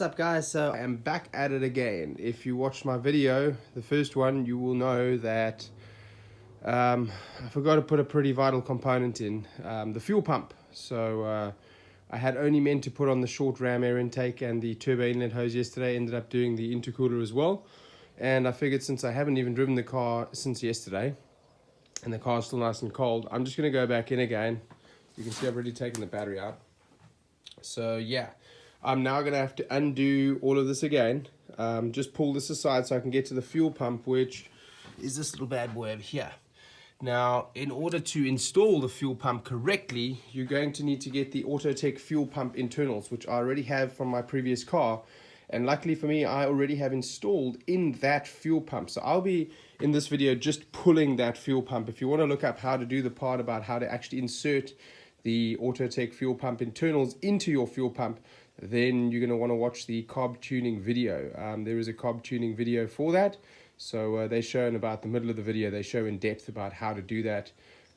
What's up guys, so I am back at it again. If you watched my video, the first one, you will know that I forgot to put a pretty vital component in, the fuel pump. So I had only meant to put on the short ram air intake and the turbo inlet hose yesterday, ended up doing the intercooler as well. And I figured since I haven't even driven the car since yesterday, and the car is still nice and cold, I'm just going to go back in again. You can see I've already taken the battery out. So yeah, I'm now going to have to undo all of this again. Just pull this aside so I can get to the fuel pump, which is this little bad boy over here. Now, in order to install the fuel pump correctly, you're going to need to get the AutoTech fuel pump internals, which I already have from my previous car. And luckily for me, I already have installed in that fuel pump. So I'll be in this video just pulling that fuel pump. If you want to look up how to do the part about how to actually insert the AutoTech fuel pump internals into your fuel pump, then you're going to want to watch the carb tuning video. There is a carb tuning video for that. So they show in about the middle of the video, they show in depth about how to do that.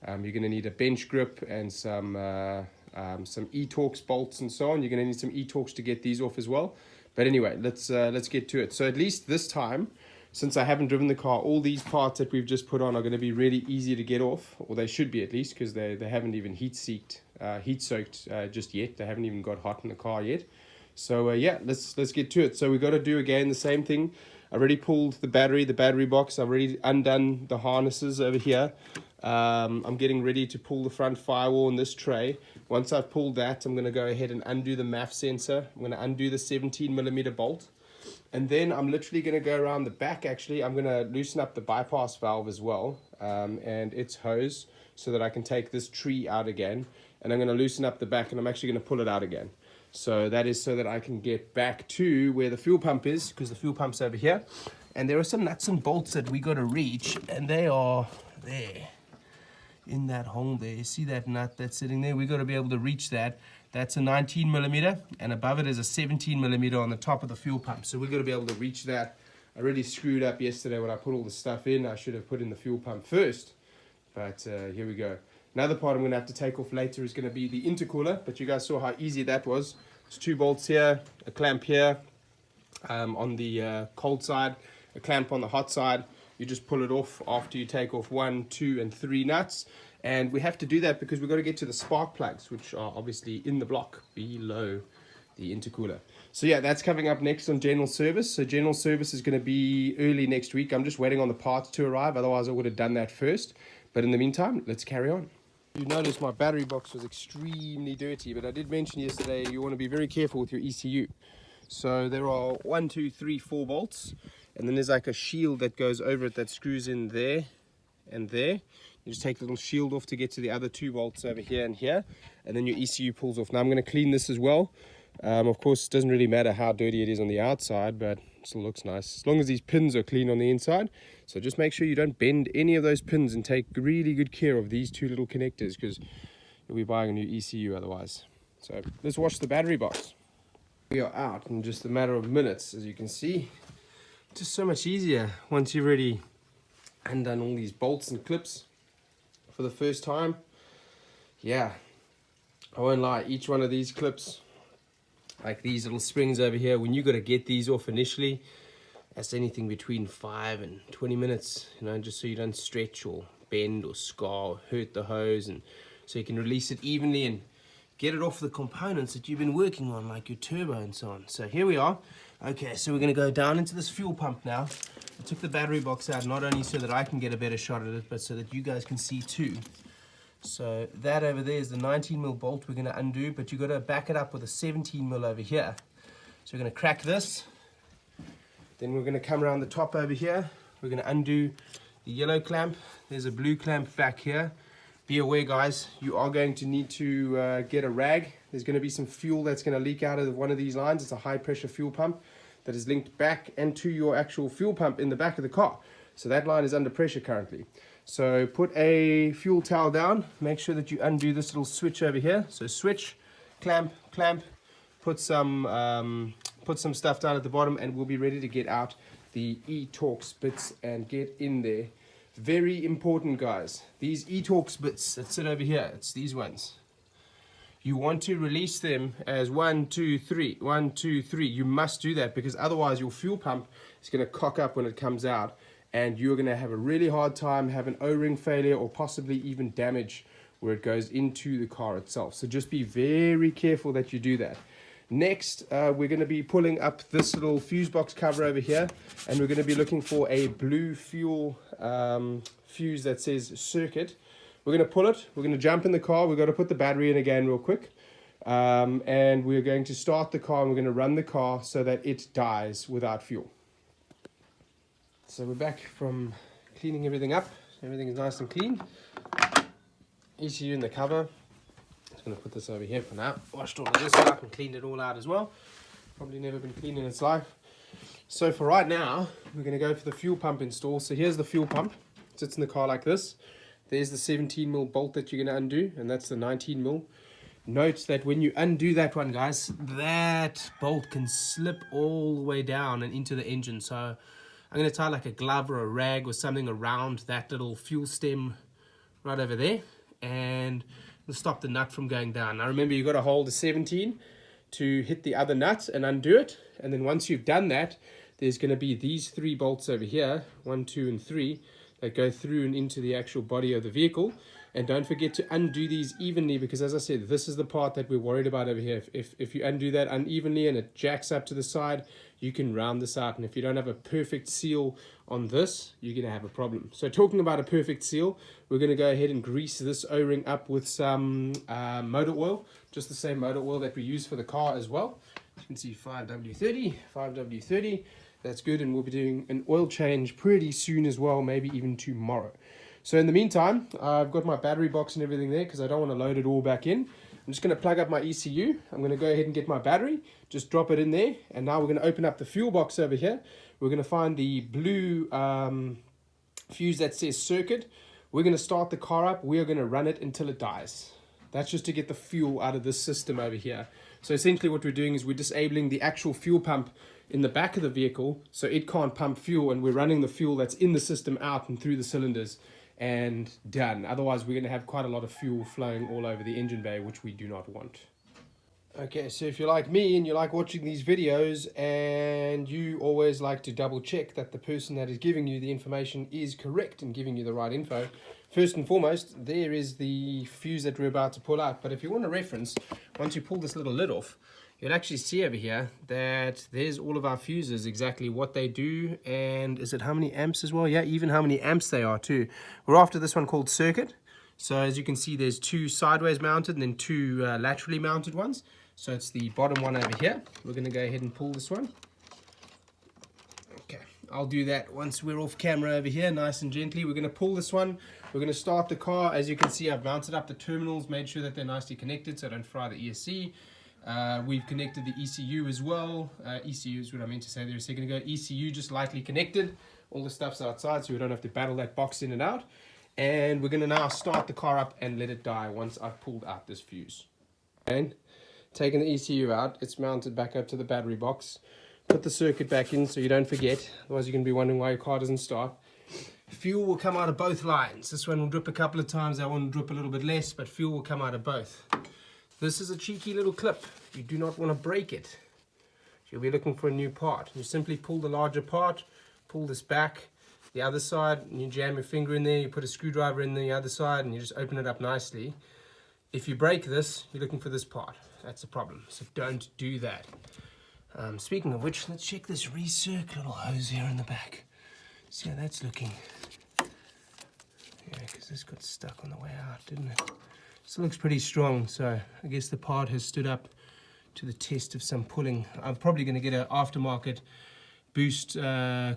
You're going to need a bench grip and some e-Torx bolts and so on. You're going to need some e-Torx to get these off as well. But anyway, let's get to it. So at least this time, since I haven't driven the car, all these parts that we've just put on are going to be really easy to get off, or they should be at least, because they haven't even heat soaked just yet. They haven't even got hot in the car yet. So yeah, let's get to it. So we got to do again the same thing. I already pulled the battery box. I've already undone the harnesses over here. I'm getting ready to pull the front firewall in this tray. Once I've pulled that, I'm going to go ahead and undo the MAF sensor. I'm going to undo the 17mm bolt. And then I'm literally going to go around the back. Actually, I'm going to loosen up the bypass valve as well, and its hose, so that I can take this tree out again. And I'm going to loosen up the back, and I'm actually going to pull it out again. So that is so that I can get back to where the fuel pump is, because the fuel pump's over here. And there are some nuts and bolts that we got to reach, and they are there in that hole there. You see that nut that's sitting there? We got to be able to reach that. That's a 19mm, and above it is a 17mm on the top of the fuel pump. So we're going to be able to reach that. I really screwed up yesterday when I put all the stuff in. I should have put in the fuel pump first, but here we go. Another part I'm going to have to take off later is going to be the intercooler, but you guys saw how easy that was. There's 2 bolts here, a clamp here on the cold side, a clamp on the hot side. You just pull it off after you take off 1, 2, and 3 nuts. And we have to do that because we've got to get to the spark plugs, which are obviously in the block below the intercooler. So yeah, that's coming up next on general service. So general service is going to be early next week. I'm just waiting on the parts to arrive. Otherwise, I would have done that first. But in the meantime, let's carry on. You notice my battery box was extremely dirty, but I did mention yesterday you want to be very careful with your ECU. So there are 1, 2, 3, 4 bolts, and then there's like a shield that goes over it that screws in there and there. You just take the little shield off to get to the other 2 bolts over here and here, and then your ECU pulls off. Now I'm going to clean this as well. Of course, it doesn't really matter how dirty it is on the outside, but it still looks nice as long as these pins are clean on the inside. So just make sure you don't bend any of those pins, and take really good care of these 2 little connectors, because you'll be buying a new ECU otherwise. So let's watch the battery box. We are out in just a matter of minutes, as you can see. Just so much easier once you've already undone all these bolts and clips for the first time. Yeah, I won't lie, each one of these clips, like these little springs over here, when you got to get these off initially, that's anything between 5 and 20 minutes, you know, just so you don't stretch or bend or scar or hurt the hose, and so you can release it evenly and get it off the components that you've been working on, like your turbo and so on. So here we are. Okay, so we're going to go down into this fuel pump now. I took the battery box out not only so that I can get a better shot at it, but so that you guys can see too. So that over there is the 19mm bolt we're going to undo, but you've got to back it up with a 17mm over here. So we're going to crack this. Then we're going to come around the top over here. We're going to undo the yellow clamp. There's a blue clamp back here. Be aware, guys, you are going to need to get a rag. There's going to be some fuel that's going to leak out of one of these lines. It's a high pressure fuel pump that is linked back and to your actual fuel pump in the back of the car. So that line is under pressure currently. So put a fuel towel down. Make sure that you undo this little switch over here. So switch, clamp, clamp. Put some stuff down at the bottom, and we'll be ready to get out the e-Torx bits and get in there. Very important, guys. These e-Torx bits that sit over here, it's these ones. you want to release them as 1, 2, 3, 1, 2, 3. You must do that, because otherwise your fuel pump is going to cock up when it comes out, and you're going to have a really hard time, have an O-ring failure, or possibly even damage where it goes into the car itself. So just be very careful that you do that. Next, we're going to be pulling up this little fuse box cover over here, and we're going to be looking for a blue fuel fuse that says circuit. We're going to pull it, we're going to jump in the car, we've got to put the battery in again real quick, and we're going to start the car, and we're going to run the car so that it dies without fuel. So we're back from cleaning everything up, everything is nice and clean. ECU in the cover. Just going to put this over here for now. Washed all of this out and cleaned it all out as well. Probably never been cleaned in its life. So for right now, we're going to go for the fuel pump install. So here's the fuel pump. It sits in the car like this. There's the 17mm bolt that you're going to undo, and that's the 19mm. Note that when you undo that one, guys, that bolt can slip all the way down and into the engine. So I'm going to tie like a glove or a rag or something around that little fuel stem right over there, and we'll stop the nut from going down. Now remember, you've got to hold the 17 to hit the other nut and undo it, and then once you've done that, there's going to be these 3 bolts over here, 1, 2, and 3, that go through and into the actual body of the vehicle. And don't forget to undo these evenly, because as I said, this is the part that we're worried about over here. If you undo that unevenly and it jacks up to the side, you can round this out. And if you don't have a perfect seal on this, you're going to have a problem. So talking about a perfect seal, we're going to go ahead and grease this O-ring up with some motor oil, just the same motor oil that we use for the car as well. You can see 5W30. That's good, and we'll be doing an oil change pretty soon as well, maybe even tomorrow. So in the meantime, I've got my battery box and everything there because I don't want to load it all back in. I'm just going to plug up my ECU. I'm going to go ahead and get my battery, just drop it in there, and now we're going to open up the fuel box over here. We're going to find the blue fuse that says circuit. We're going to start the car up. We are going to run it until it dies. That's just to get the fuel out of this system over here. So essentially what we're doing is we're disabling the actual fuel pump in the back of the vehicle so it can't pump fuel, and we're running the fuel that's in the system out and through the cylinders, and done. Otherwise we're going to have quite a lot of fuel flowing all over the engine bay, which we do not want. Okay, so if you're like me and you like watching these videos and you always like to double check that the person that is giving you the information is correct and giving you the right info, first and foremost, there is the fuse that we're about to pull out. But if you want a reference, once you pull this little lid off, you'll actually see over here that there's all of our fuses, exactly what they do, and is it how many amps as well? Yeah, even how many amps they are too. We're after this one called circuit. So as you can see, there's 2 sideways mounted and then 2 laterally mounted ones. So it's the bottom one over here. We're going to go ahead and pull this one. Okay, I'll do that once we're off camera over here, nice and gently. We're going to pull this one. We're going to start the car. As you can see, I've mounted up the terminals, made sure that they're nicely connected so I don't fry the ESC. We've connected the ECU as well. ECU is what I meant to say there a second ago. ECU just lightly connected. All the stuff's outside so we don't have to battle that box in and out. And we're going to now start the car up and let it die once I've pulled out this fuse. And taking the ECU out, it's mounted back up to the battery box. Put the circuit back in so you don't forget, otherwise you're going to be wondering why your car doesn't start. Fuel will come out of both lines. This one will drip a couple of times, that one will drip a little bit less, but fuel will come out of both. This is a cheeky little clip. You do not want to break it. You'll be looking for a new part. You simply pull the larger part, pull this back, the other side, and you jam your finger in there, you put a screwdriver in the other side, and you just open it up nicely. If you break this, you're looking for this part. That's a problem, so don't do that. Speaking of which, let's check this recirc little hose here in the back. See how that's looking. Yeah, because this got stuck on the way out, didn't it? Still looks pretty strong, so I guess the part has stood up to the test of some pulling. I'm probably going to get an aftermarket boost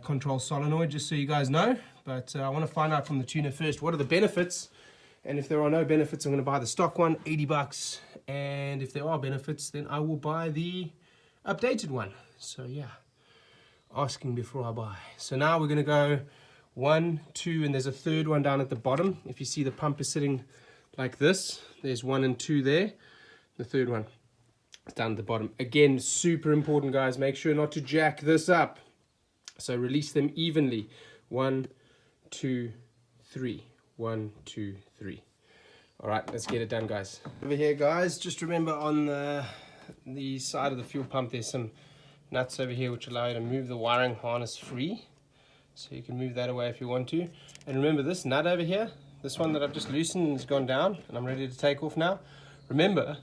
control solenoid, just so you guys know. But I want to find out from the tuner first, what are the benefits? And if there are no benefits, I'm going to buy the stock one, 80 bucks. And if there are benefits, then I will buy the updated one. So yeah, asking before I buy. So now we're going to go 1, 2, and there's a third one down at the bottom. If you see the pump is sitting like this, there's 1 and 2 there. The third one is down at the bottom. Again, super important, guys. Make sure not to jack this up. So release them evenly. 1, 2, 3. 1, 2, 3. All right, let's get it done, guys. Over here, guys, just remember on the side of the fuel pump, there's some nuts over here which allow you to move the wiring harness free. So you can move that away if you want to. And remember this nut over here, this one that I've just loosened has gone down and I'm ready to take off now. Remember,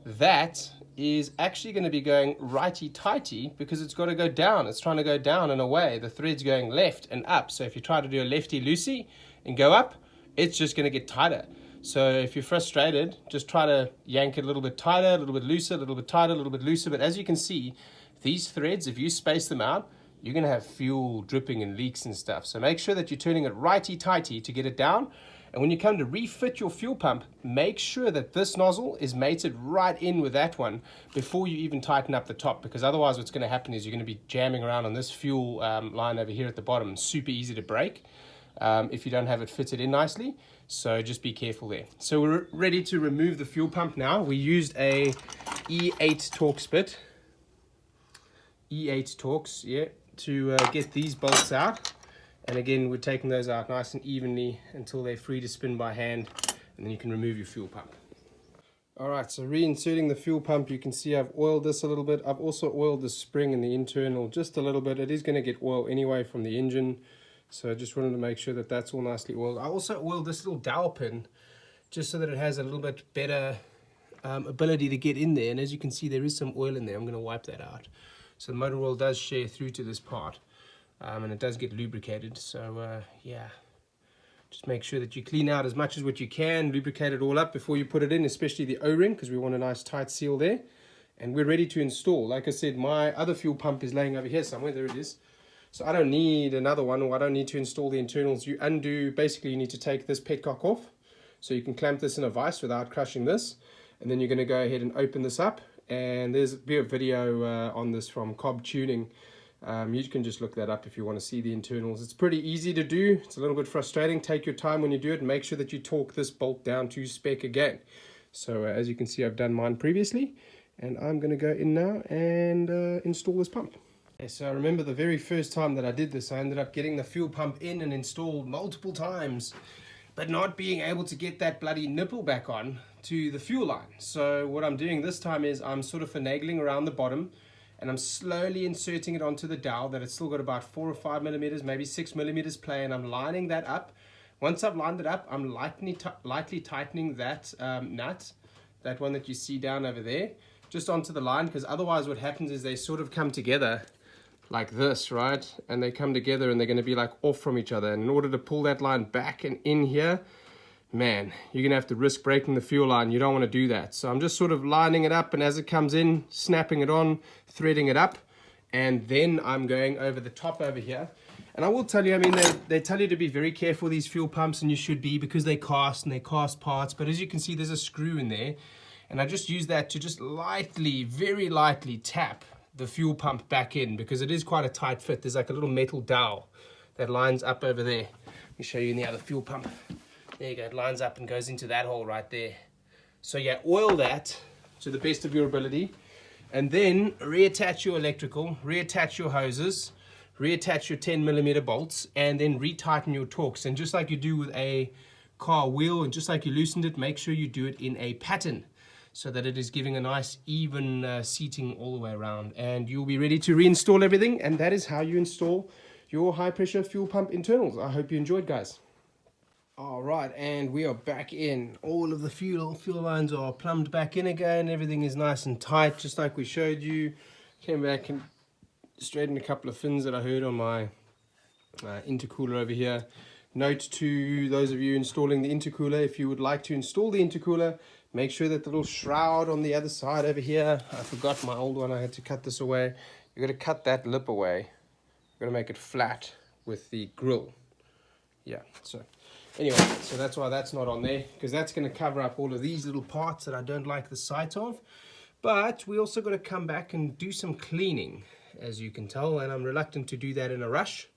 that is actually going to be going righty-tighty because it's got to go down. It's trying to go down and away. The thread's going left and up. So if you try to do a lefty-loosey and go up, it's just going to get tighter. So if you're frustrated, just try to yank it a little bit tighter, a little bit looser, a little bit tighter, a little bit looser. But as you can see, these threads, if you space them out, you're going to have fuel dripping and leaks and stuff. So make sure that you're turning it righty-tighty to get it down. And when you come to refit your fuel pump, make sure that this nozzle is mated right in with that one before you even tighten up the top, because otherwise what's going to happen is you're going to be jamming around on this fuel line over here at the bottom. Super easy to break if you don't have it fitted in nicely. So just be careful there. So we're ready to remove the fuel pump now. We used a E8 Torx bit. E8 Torx, yeah, to get these bolts out. And again, we're taking those out nice and evenly until they're free to spin by hand, and then you can remove your fuel pump. All right, so reinserting the fuel pump, you can see I've oiled this a little bit. I've also oiled the spring in the internal just a little bit. It is going to get oil anyway from the engine, so I just wanted to make sure that that's all nicely oiled. I also oiled this little dowel pin just so that it has a little bit better ability to get in there. And as you can see, there is some oil in there. I'm going to wipe that out. So the motor oil does share through to this part. And it does get lubricated, so yeah, just make sure that you clean out as much as what you can, lubricate it all up before you put it in, especially the O-ring, because we want a nice tight seal there. And we're ready to install. Like I said, my other fuel pump is laying over here somewhere. There it is. So I don't need another one, or I don't need to install the internals. You undo, basically you need to take this petcock off so you can clamp this in a vise without crushing this, and then you're going to go ahead and open this up. And there's a video on this from Cobb Tuning. You can just look that up if you want to see the internals. It's pretty easy to do. It's a little bit frustrating. Take your time when you do it and make sure that you torque this bolt down to spec again. So as you can see, I've done mine previously, and I'm going to go in now and install this pump. Okay, so I remember the very first time that I did this, I ended up getting the fuel pump in and installed multiple times, but not being able to get that bloody nipple back on to the fuel line. So what I'm doing this time is I'm sort of finagling around the bottom, and I'm slowly inserting it onto the dowel that it's still got about 4 or 5 millimeters, maybe 6 millimeters play, and I'm lining that up. Once I've lined it up, I'm lightly tightening that nut, that one that you see down over there, just onto the line, because otherwise what happens is they sort of come together like this, right? And they come together and they're going to be like off from each other. And in order to pull that line back and in here, man, you're gonna have to risk breaking the fuel line. You don't want to do that. So I'm just sort of lining it up, and as it comes in, snapping it on, threading it up, and then I'm going over the top over here. And I will tell you, I mean, they tell you to be very careful with these fuel pumps, and you should be, because they cast and they cast parts. But as you can see, there's a screw in there, and I just use that to just lightly, very lightly tap the fuel pump back in, because it is quite a tight fit. There's like a little metal dowel that lines up over there. Let me show you in the other fuel pump. There you go, it lines up and goes into that hole right there. So yeah, oil that to the best of your ability, and then reattach your electrical, reattach your hoses, reattach your 10mm bolts, and then retighten your Torx. And just like you do with a car wheel, and just like you loosened it, make sure you do it in a pattern so that it is giving a nice even seating all the way around. And you'll be ready to reinstall everything, and that is how you install your high pressure fuel pump internals. I hope you enjoyed, guys. All right, and we are back in. All of the fuel lines are plumbed back in again. Everything is nice and tight, just like we showed you. Came back and straightened a couple of fins that I heard on my intercooler over here. Note to those of you installing the intercooler, if you would like to install the intercooler, make sure that the little shroud on the other side over here, I forgot my old one, I had to cut this away. You're going to cut that lip away. You're going to make it flat with the grill. Yeah, so anyway, so that's why that's not on there, because that's going to cover up all of these little parts that I don't like the sight of. But we also got to come back and do some cleaning, as you can tell, and I'm reluctant to do that in a rush.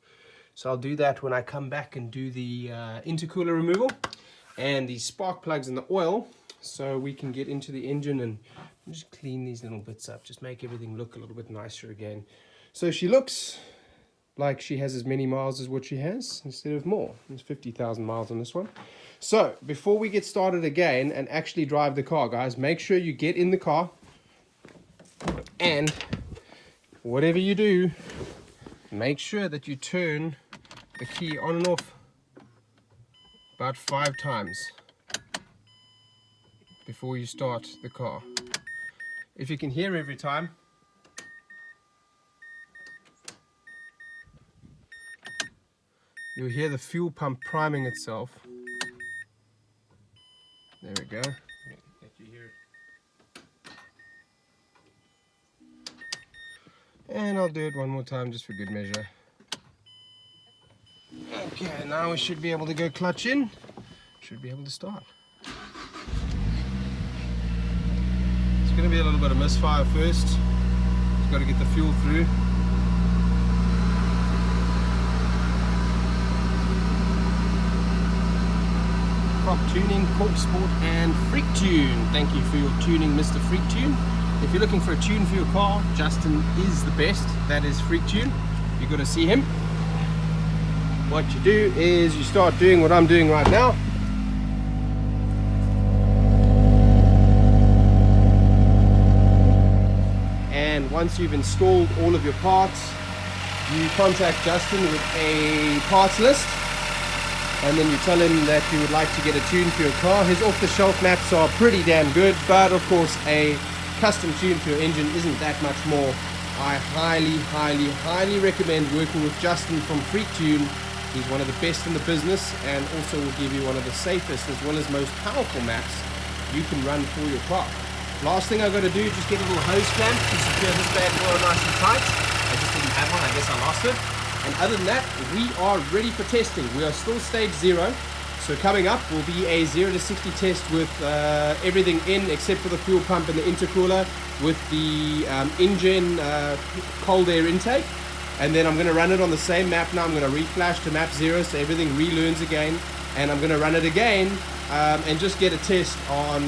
So I'll do that when I come back and do the intercooler removal and the spark plugs and the oil, so we can get into the engine and just clean these little bits up, just make everything look a little bit nicer again. So she looks like she has as many miles as what she has instead of more. There's 50,000 miles on this one. So before we get started again and actually drive the car, guys, make sure you get in the car, and whatever you do, make sure that you turn the key on and off about 5 times before you start the car. If you can hear every time, you'll hear the fuel pump priming itself. There we go. Let you hear it. And I'll do it one more time just for good measure. Okay, now we should be able to go clutch in. Should be able to start. It's going to be a little bit of misfire first. Just got to get the fuel through. Prop tuning, cork sport, and freak tune. Thank you for your tuning, Mr. Freak Tune. If you're looking for a tune for your car, Justin is the best. That is Freak Tune. You've got to see him. What you do is you start doing what I'm doing right now. And once you've installed all of your parts, you contact Justin with a parts list. And then you tell him that you would like to get a tune for your car. His off-the-shelf maps are pretty damn good, but of course a custom tune for your engine isn't that much more. I highly recommend working with Justin from Freak Tune. He's one of the best in the business, and also will give you one of the safest as well as most powerful maps you can run for your car. Last thing I've got to do is just get a little hose clamp to secure this bad boy nice and tight. I just didn't have one, I guess I lost it. And other than that, we are ready for testing. We are still stage 0. So coming up will be a 0 to 60 test with everything in except for the fuel pump and the intercooler, with the engine cold air intake. And then I'm going to run it on the same map now. I'm going to reflash to map 0 so everything relearns again. And I'm going to run it again and just get a test on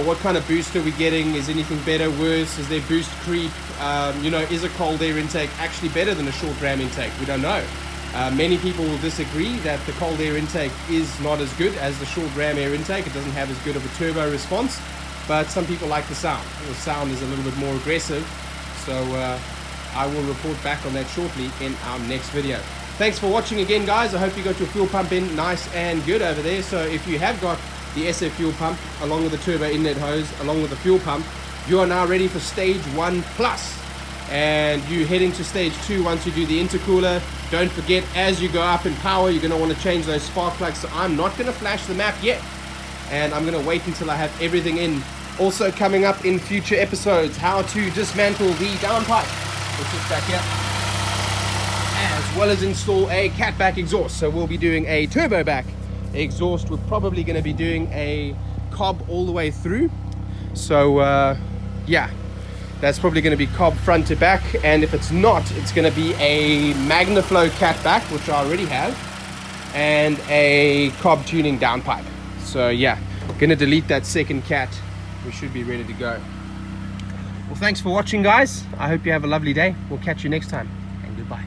what kind of boost are we getting? Is anything better, worse? Is there boost creep? Is a cold air intake actually better than a short ram intake? We don't know. Many people will disagree that the cold air intake is not as good as the short ram air intake. It doesn't have as good of a turbo response, but some people like the sound. The sound is a little bit more aggressive, so I will report back on that shortly in our next video. Thanks for watching again, guys. I hope you got your fuel pump in nice and good over there. So if you have got the SF fuel pump along with the turbo inlet hose along with the fuel pump, you are now ready for stage 1 plus, and you head into stage 2 once you do the intercooler. Don't forget, as you go up in power, you're going to want to change those spark plugs. So I'm not going to flash the map yet, and I'm going to wait until I have everything in. Also coming up in future episodes, how to dismantle the downpipe, which is back here, as well as install a catback exhaust. So we'll be doing a turbo back exhaust. We're probably going to be doing a cob all the way through. So yeah, that's probably going to be cob front to back, and if it's not, it's going to be a MagnaFlow catback, which I already have, and a cob tuning downpipe. So yeah, going to delete that second cat. We should be ready to go. Well, thanks for watching, guys. I hope you have a lovely day. We'll catch you next time, and goodbye.